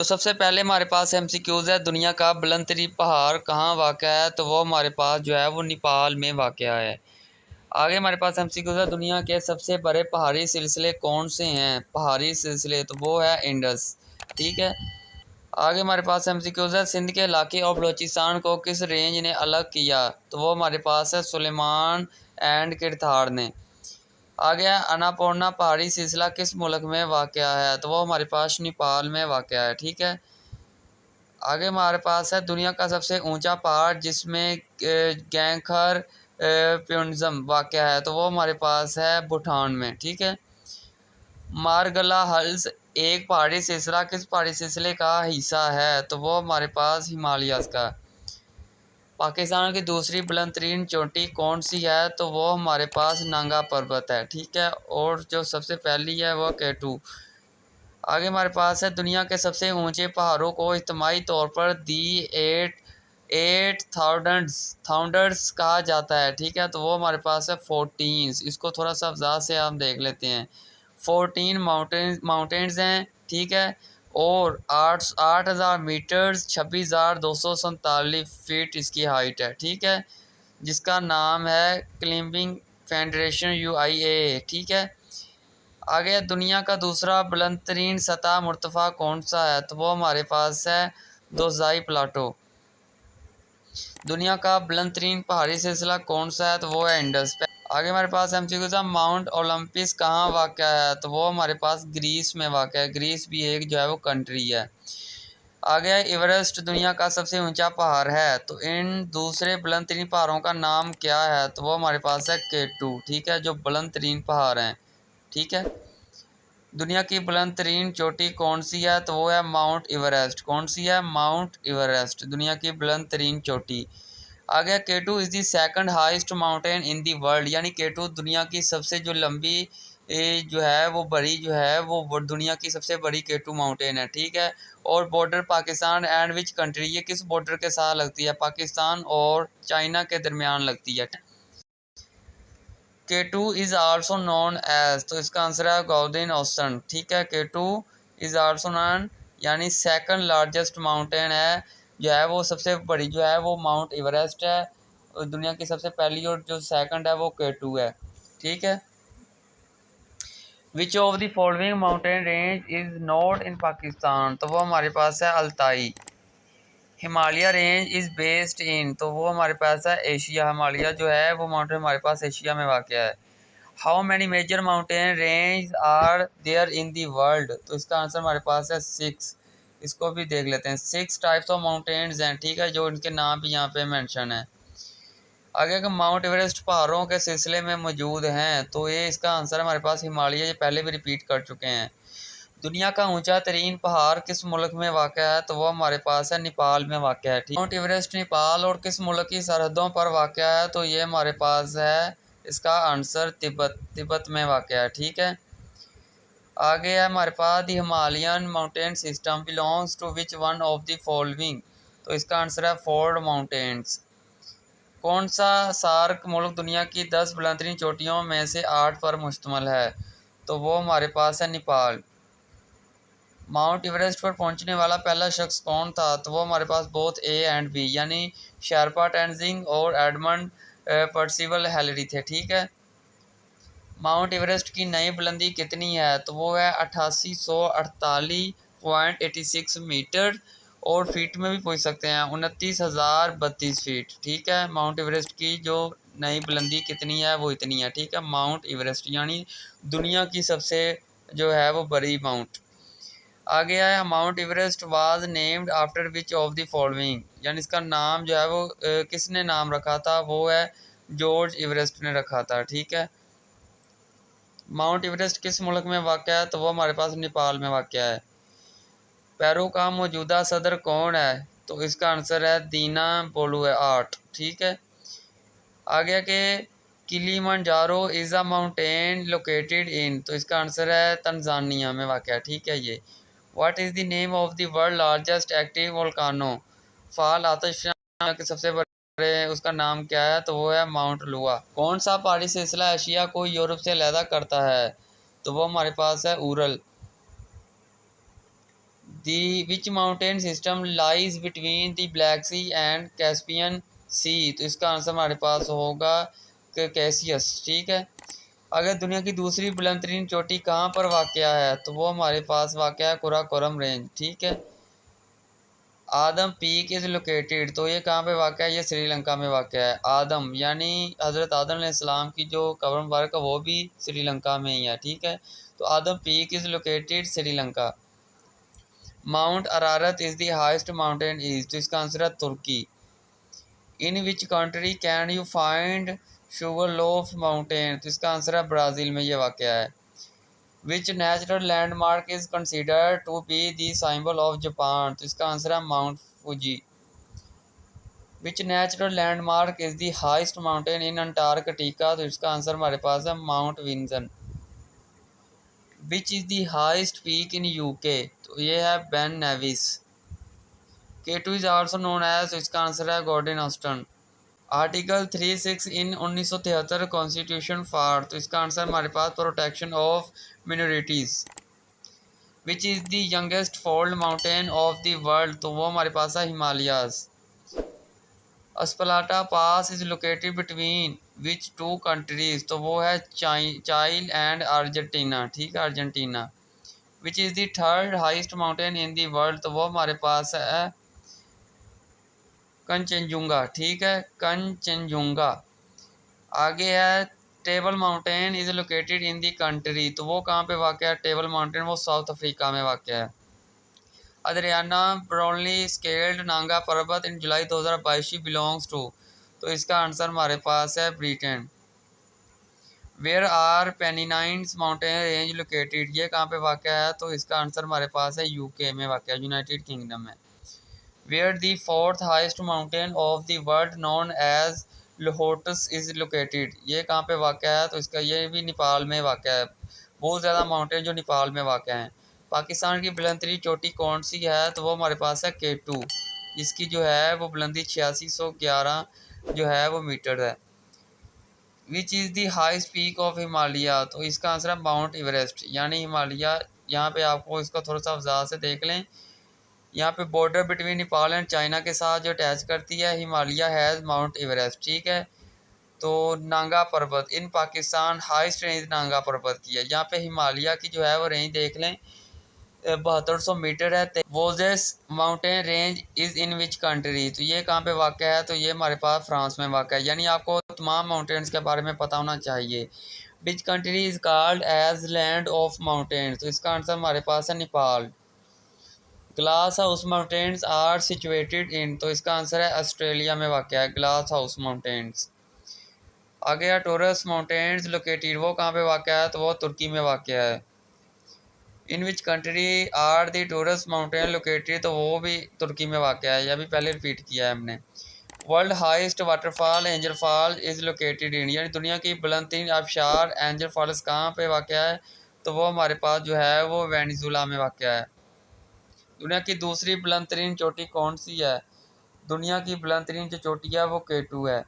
तो सबसे पहले हमारे पास एमसीक्यूज़ है, दुनिया का बुलंद तरीन पहाड़ कहाँ वाक़या है, तो वो हमारे पास जो है वो नेपाल में वाक़या है। आगे हमारे पास एमसीक्यूज़ है, दुनिया के सबसे बड़े पहाड़ी सिलसिले कौन से हैं, पहाड़ी सिलसिले, तो वो है इंडस। ठीक है। आगे हमारे पास एमसीक्यूज़ है, सिंध के इलाके और बलोचिस्तान को किस रेंज ने अलग किया, तो वो हमारे पास है सुलेमान एंड किरथार ने। आगे है अन्नपूर्णा पहाड़ी सिलसिला किस मुल्क में वाक़या है, तो वो हमारे पास नेपाल में वाक़या है। ठीक है। आगे हमारे पास है दुनिया का सबसे ऊंचा पहाड़ जिसमें गैंखर प्योनज़म वाक़या है, तो वो हमारे पास है भूटान में। ठीक है। मारगला हिल्स एक पहाड़ी सिलसिला किस पहाड़ी सिलसिले का हिस्सा है, तो वो हमारे पास हिमालयाज़ का। पाकिस्तान की दूसरी बुलंद तरीन चोटी कौन सी है, तो वो हमारे पास नांगा पर्वत है। ठीक है। और जो सबसे पहली है वो केटू। आगे हमारे पास है दुनिया के सबसे ऊंचे पहाड़ों को इज्तिमाई तौर पर दी एट थाउंडर्स कहा जाता है। ठीक है। तो वो हमारे पास है 14। इसको थोड़ा सा अवजात से हम देख लेते हैं। 14 माउंटेन्स हैं। ठीक है। और 8,000 मीटर्स 26,247 फीट इसकी हाइट है। ठीक है। जिसका नाम है क्लाइंबिंग फेडरेशन UIA। ठीक है। आगे दुनिया का दूसरा बुलंद तरीन सतह मुर्तफ़ा कौन सा है, तो वो हमारे पास है दोज़ाई प्लाटो। दुनिया का बुलंद तरीन पहाड़ी सिलसिला कौन सा है, तो वो है इंडस। आगे हमारे पास एमसीक्यू था, माउंट ओलंपस कहाँ वाक़या है, तो वो हमारे पास ग्रीस में वाक़या है। ग्रीस भी एक जो है वो कंट्री है। आगे एवरेस्ट दुनिया का सबसे ऊंचा पहाड़ है, तो इन दूसरे बुलंद तरीन पहाड़ों का नाम क्या है, तो वो हमारे पास है केटू। ठीक है। जो बुलंद तरीन पहाड़ हैं। ठीक है। दुनिया की बुलंद तरीन चोटी कौन सी है, तो वो है माउंट एवरेस्ट। कौन सी है? माउंट एवरेस्ट दुनिया की बुलंद तरीन चोटी। आगे K2 is the second highest mountain in the world, यानी केटू दुनिया की सबसे जो लंबी जो है वो बड़ी जो है वो दुनिया की सबसे बड़ी केटू माउंटेन है। ठीक है। और border Pakistan and which country, ये किस बॉर्डर के साथ लगती है? पाकिस्तान और चाइना के दरमियान लगती है। K2 is also known as, तो इसका आंसर है गोल्डन ओशन। ठीक है। K2 इज आल्सो नोन यानी सेकंड लार्जेस्ट माउंटेन है, जो है वो सबसे बड़ी जो है वो माउंट एवरेस्ट है। और दुनिया की सबसे पहली और जो सेकंड है वो K2 है। ठीक है। Which of the following mountain range is not in Pakistan, तो वो हमारे पास है Altai. Himalaya range is based in, तो वो हमारे पास है एशिया। हिमालय जो है वो माउंटेन हमारे पास एशिया में वाक़या है। How many major mountain range are there in the world, तो इसका आंसर हमारे पास है 6। इसको भी देख लेते हैं। 6 टाइप्स ऑफ माउंटेन्स हैं। ठीक है। जो इनके नाम भी यहाँ पे मेंशन है। आगे अगर माउंट एवरेस्ट पहाड़ों के सिलसिले में मौजूद हैं, तो ये इसका आंसर हमारे पास हिमालय, ये पहले भी रिपीट कर चुके हैं। दुनिया का ऊंचा तरीन पहाड़ किस मुल्क में वाक़या है, तो वो हमारे पास है नेपाल में वाक़या है। ठीक। माउंट एवरेस्ट नेपाल और किस मुल्क की सरहदों पर वाक़या है, तो ये हमारे पास है इसका आंसर तिब्बत में वाक़या है। ठीक है। आगे है हमारे पास the Himalayan mountain system belongs to which one of the following, तो इसका आंसर है फोर्ड माउंटेन्स। कौन सा सार्क मुल्क दुनिया की 10 बुलंदतरीन चोटियों में से 8 पर मुश्तमिल है, तो वो हमारे पास है नेपाल। माउंट एवरेस्ट पर पहुंचने वाला पहला शख्स कौन था, तो वो हमारे पास बोथ ए एंड बी यानी शेरपा टेंजिंग और एडमंड पर्सिवल हैलरी थे। ठीक है। माउंट एवरेस्ट की नई बुलंदी कितनी है, तो वो है 8848.86 मीटर। और फीट में भी पूछ सकते हैं, 29,032 फीट। ठीक है। माउंट एवरेस्ट की जो नई बुलंदी कितनी है वो इतनी है। ठीक है। माउंट एवरेस्ट यानी दुनिया की सबसे जो है वो बड़ी माउंट। आगे है mount Everest was named after which of the following, यानी इसका नाम जो है वो किसने नाम रखा था, वो है जॉर्ज एवरेस्ट ने रखा था। ठीक है। माउंट एवरेस्ट किस मुल्क में वाक़या है, तो वो हमारे पास नेपाल में वाक़या है। पेरू का मौजूदा सदर कौन है, तो इसका आंसर है दीना बोलुआर्ट। ठीक है। आगे के Kilimanjaro is a mountain located in, तो इसका आंसर है तंजानिया में वाक़या है। ठीक है। ये what is the name of the world largest active volcano, फाल आतिशफशां के सबसे बड़े उसका नाम क्या है, तो वो है माउंट लुआ। कौन सा पहाड़ी सिलसिला एशिया को यूरोप से अलहदा करता है, तो वो हमारे पास है Ural. The which mountain system lies between the Black Sea and Caspian Sea. तो इसका आंसर हमारे पास होगा कैसियस। ठीक है। अगर दुनिया की दूसरी बुलंदतरीन चोटी कहाँ पर वाक़या है, तो वो हमारे पास वाक़या है कुराकोरम रेंज। ठीक है। आदम पीक इज़ लोकेटेड, तो ये कहाँ पे वाक़या है, ये श्रीलंका में वाक़या है। आदम यानी हज़रत आदम अलैहिस्सलाम की जो कब्र मुबारक है वो भी श्रीलंका में ही है। ठीक है। तो Adam peak is located Sri Lanka. Mount Ararat is the highest mountain is, तो इसका आंसर है तुर्की। In which country can you find Sugar Loaf mountain, तो इसका आंसर है ब्राज़ील में ये वाक़या है। Which natural landmark is considered to be the symbol of Japan, तो इसका आंसर है Mount Fuji. Which natural landmark is the highest mountain in Antarctica, तो इसका आंसर हमारे पास है Mount Vinson. Which is the highest peak in UK, तो ये है Ben Nevis. K2 is also known as, तो इसका आंसर है Gordon Austen. Article 36 in 1973 constitution for, तो इसका आंसर हमारे पास protection of minorities. Which is the youngest fold mountain of the world, तो वो हमारे पास है Himalayas. Uspallata pass is located between which two countries, तो वो है चाइल एंड अर्जेंटीना। ठीक है, Argentina. Which is the third heist mountain in the world, तो वो हमारे पास है कंचनजुंगा। ठीक है, कंचनजुंगा। आगे है table mountain is located in the country, तो वो कहाँ पे वाक़ है टेबल माउंटेन, वो साउथ अफ्रीका में वाक़ है। अदरियाना ब्राउनली स्केल्ड नांगा पर्वत इन जुलाई 2022 बिलोंग्स टू, तो इसका आंसर हमारे पास है Britain. Where are Pennines mountain range located, ये कहाँ पे वाक़ है, तो इसका आंसर हमारे पास है यूके में वाक़ है, यूनाइटेड किंगडम में। Where the fourth highest mountain of the world known as Lhotse is located, ये कहाँ पे वाक़ है, तो इसका ये भी नेपाल में वाक़ है। बहुत ज़्यादा माउंटेन जो नेपाल में वाक़ हैं। पाकिस्तान की बुलंदतरीन चोटी कौन सी है, तो वो हमारे पास है K2, इसकी जो है वो बुलंदी 8611 जो है वो मीटर है। Which is the highest peak of Himalaya, तो इसका आंसर है माउंट एवरेस्ट यानी हिमालय। यहाँ पे आपको इसको थोड़ा सा वज़ाहत से देख लें। यहाँ पे border between Nepal and China के साथ जो अटैच करती है हिमालय हैज़ माउंट एवरेस्ट। ठीक है। तो नांगा पर्वत इन पाकिस्तान हाइस्ट रेंज नांगा पर्वत की है। यहाँ पे हिमालय की जो है वो रेंज देख लें 7200 मीटर है। Vosges mountain range is in which country, तो ये कहाँ पे वाक़ है, तो ये हमारे पास फ्रांस में वाक़ है। यानी आपको तमाम माउंटेन्स के बारे में पता होना चाहिए। Which country is called as land of mountains, तो इसका आंसर हमारे पास है Nepal. Glass house mountains are situated in, तो इसका आंसर है ऑस्ट्रेलिया में वाक़ है ग्लास हाउस माउंटेन्स। आगे है टोरस माउंटेन्स लोकेटेड, वो कहाँ पे वाक़ है, तो वो तुर्की में वाक़ है। In which country are the tourist mountain located, तो वो भी तुर्की में वाक़ है, यह भी पहले रिपीट किया है हमने। World heist waterfall angel fall is located इन, यानी दुनिया की बुलंदतरीन आबशार एंजल फॉल्स कहाँ पे वाक़ है, तो वो हमारे पास जो है वो वेनेजुला में वाक़ है। दुनिया की दूसरी बुलंदतरीन चोटी कौन सी है, दुनिया की बुलंदतरीन जो चोटी है वो K2 है।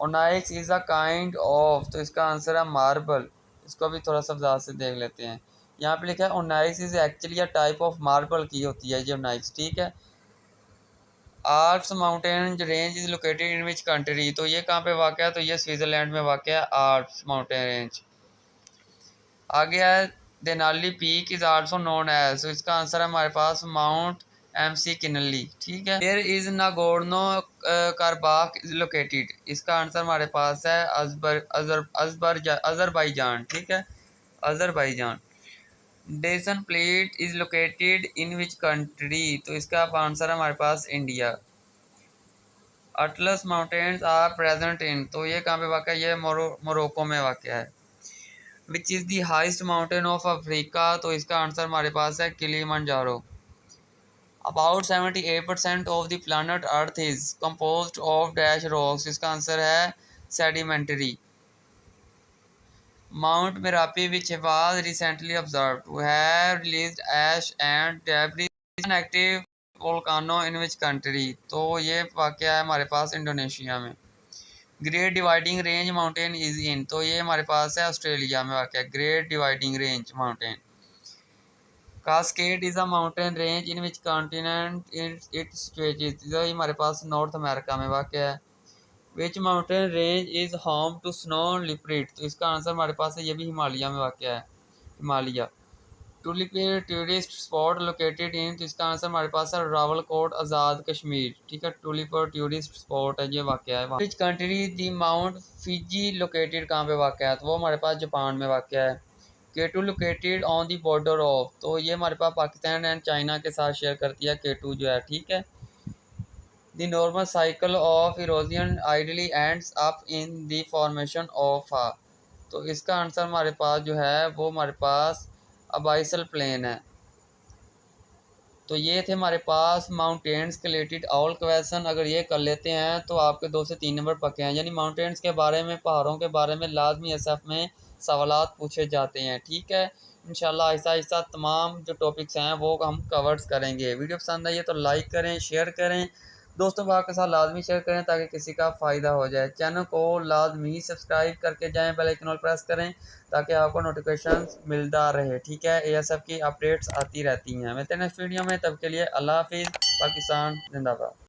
Onyx is a kind of, तो इसका आंसर है मार्बल। इसको भी थोड़ा सा वज़ाहत से देख लेते हैं। यहाँ पे लिखा है onyx is actually a type of marble की होती है ये ओनाइक्स। ठीक है। Alps mountain range is located in which country, तो ये कहाँ पे वाक़ है, तो ये स्विट्ज़रलैंड में वाक़ है आल्प्स माउंटेन रेंज। आगे है Denali peak is also known as, तो इसका आंसर है हमारे पास माउंट MC किनली। ठीक है। Where is Nagorno Karabakh is located, इसका आंसर हमारे पास है अज़रबैजान। ठीक है, Azerbaijan. Deccan plate is located in which country, तो इसका आंसर है हमारे पास India. Atlas mountains are present in, तो ये कहाँ पे वाक़ है, ये मोरक्को में वाक़ है। Which is the highest mountain of Africa, तो इसका आंसर हमारे पास है Kilimanjaro. About 78% of the planet earth is composed of dash rocks, इसका आंसर है sedimentary. Mount Merapi which was recently observed to have released ash and debris an active volcano in which country, तो ये वाक़या है हमारे पास Indonesia में। Great Dividing Range mountain is in, तो ये हमारे पास है ऑस्ट्रेलिया में वाक़ है Great Dividing Range mountain. Cascade is a mountain range in which continent it situated, तो ये हमारे पास नॉर्थ अमेरिका में वाक़ है। Which mountain range is home to snow leopard, तो इसका आंसर हमारे पास है, ये भी हिमालय में वाक़ है, Himalaya. Tulip tourist spot located in, तो इसका आंसर हमारे पास है रावलकोट आज़ाद कश्मीर, ठीक है। टूलिप टूरिस्ट स्पॉट है, ये वाक़ है। Which country the mount Fiji located, कहाँ पे वाक़ है, तो वो हमारे पास जापान में वाक़ है। K2 located on the border of, तो ये हमारे पास पाकिस्तान एंड चाइना के साथ शेयर करती है केटू जो है, ठीक है। The normal cycle of erosion ideally ends up in the formation of आ, तो इसका आंसर हमारे पास जो है वो हमारे पास अबाइसल प्लेन है। तो ये थे हमारे पास माउंटेन्स के रिलेटेड ऑल क्वेश्चन। अगर ये कर लेते हैं तो आपके 2 से 3 नंबर पक्के हैं, यानी माउंटेन्स के बारे में, पहाड़ों के बारे में लाजमी एसएफ में सवालात पूछे जाते हैं, ठीक है। इंशाल्लाह आहिस्ता आहिस्ता तमाम जो टॉपिक्स हैं वो हम कवर्स करेंगे। वीडियो पसंद आई है तो लाइक करें, शेयर करें, दोस्तों भाग के साथ लाजमी शेयर करें ताकि किसी का फ़ायदा हो जाए। चैनल को लाजमी सब्सक्राइब करके जाएँ, बेल आइकन ऑल प्रेस करें ताकि आपको नोटिफिकेशन मिलता रहे, ठीक है। एएसएफ की अपडेट्स आती रहती हैं। मिलते हैं नेक्स्ट वीडियो में, तब के लिए अल्लाह हाफिज़। पाकिस्तान जिंदाबाद।